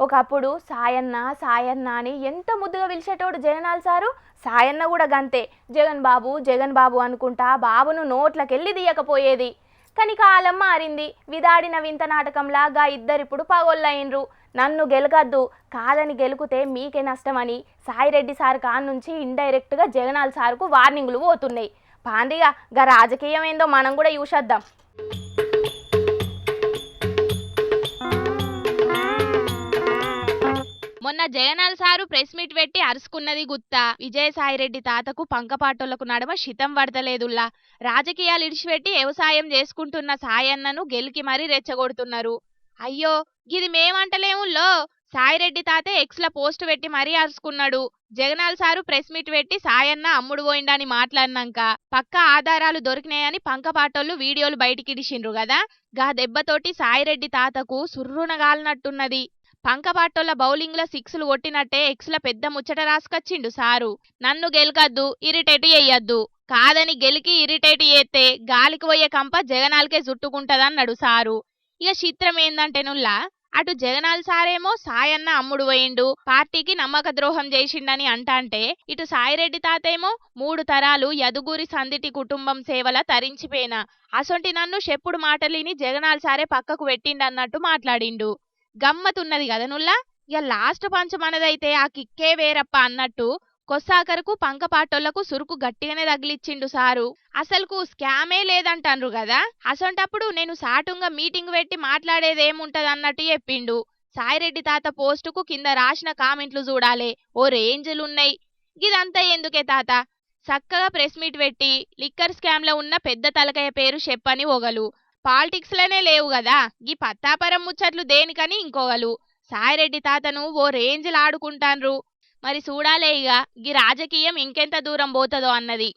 ఒకప్పుడు సాయన్న సాయన్న అని ఎంత ముద్దుగా పిలిచేటోడు జగనాల్ సారు. సాయన్న కూడా గంతే, జగన్ బాబు అనుకుంటా బాబును నోట్లకెళ్ళి తీయకపోయేది. కానీ కాలం మారింది. విదాడిన వింత నాటకంలాగా ఇద్దరిప్పుడు పగోళ్ళయిండ్రు. నన్ను గెలకద్దు, కాదని గెలుకుతే మీకే నష్టమని సాయిరెడ్డి సార్ నుంచి ఇండైరెక్ట్గా జగనాల్ సార్కు వార్నింగ్లు పోతున్నాయి. పాండిగా గా రాజకీయం ఏందో మనం కూడా చూసేద్దాం. మొన్న జగనాల్ సారు ప్రెస్ మీట్ పెట్టి అరుసుకున్నది గుత్తా. విజయసాయిరెడ్డి తాతకు పంకపాటోళ్లకు నడమ శితం పడతలేదుల్లా. రాజకీయాలు ఇడిచిపెట్టి వ్యవసాయం చేసుకుంటున్న సాయన్నను గెలికి మరీ రెచ్చగొడుతున్నారు. అయ్యో గిది మేమంటలేముల్లో, సాయిరెడ్డి తాతే ఎక్స్ల పోస్ట్ పెట్టి మరీ అరుసుకున్నాడు. జగనాల్ సారు ప్రెస్ మీట్ పెట్టి సాయన్న అమ్ముడు పోయిండని మాట్లాడినాక పక్కా ఆధారాలు దొరికినాయని పంకపాటోళ్లు వీడియోలు బయటికిడిచిండ్రు కదా. గా దెబ్బతోటి సాయిరెడ్డి తాతకు సుర్రునగాలనట్టున్నది. పంకపాటోళ్ల బౌలింగ్ లో సిక్స్లు కొట్టినట్టే ఎక్స్ల పెద్ద ముచ్చట రాసుకొచ్చిండు సారు. నన్ను గెలకద్దు, ఇరిటేట్ చెయ్యొద్దు, కాదని గెలికి ఇరిటేట్ చేస్తే గాలికి పోయే కంప జగనాల్కే చుట్టుకుంటదన్నాడు సారు. ఇక చిత్రం ఏందంటేనుల్లా, అటు జగనాల్ సారేమో సాయన్న అమ్ముడు పోయిండు, పార్టీకి నమ్మక ద్రోహం చేసిండని అంటాంటే, ఇటు సాయిరెడ్డి తాతేమో 3 తరాలు యదుగురి సందిటి కుటుంబం సేవల తరించిపోయినా అసొంటి నన్ను చెప్పుడు మాటలిని జగనాల్ సారే పక్కకు పెట్టిండన్నట్టు మాట్లాడిండు. గమ్మతున్నది కదా నుల్లా. ఇక లాస్ట్ పంచ్ మనదైతే ఆ కిక్కే వేరప్ప అన్నట్టు కొస్సాకరకు పంకపాటోళ్లకు సురుకు గట్టిగానే తగిలిచ్చిండు సారు. అసలుకు స్కామే లేదంటాన్రు కదా, అసొంటప్పుడు నేను సాటుంగా మీటింగ్ పెట్టి మాట్లాడేదేముంటది అన్నట్టు చెప్పిండు. సాయిరెడ్డి తాత పోస్టుకు కింద రాసిన కామెంట్లు చూడాలే, ఓ రేంజ్లున్నాయి. ఇదంతా ఎందుకే తాత, చక్కగా ప్రెస్ మీట్ పెట్టి లిక్కర్ స్కామ్ లో ఉన్న పెద్ద తలకాయ పేరు చెప్పని ఒకలు, పాలిటిక్స్ లోనే లేవు కదా, గీ పత్తాపరం ముచ్చట్లు దేనికని ఇంకొకలు. సాయిరెడ్డి తాతను ఓ రేంజ్లు ఆడుకుంటాన్రు. మరి చూడాలే ఇక గీ రాజకీయం ఇంకెంత దూరం పోతుందో అన్నది.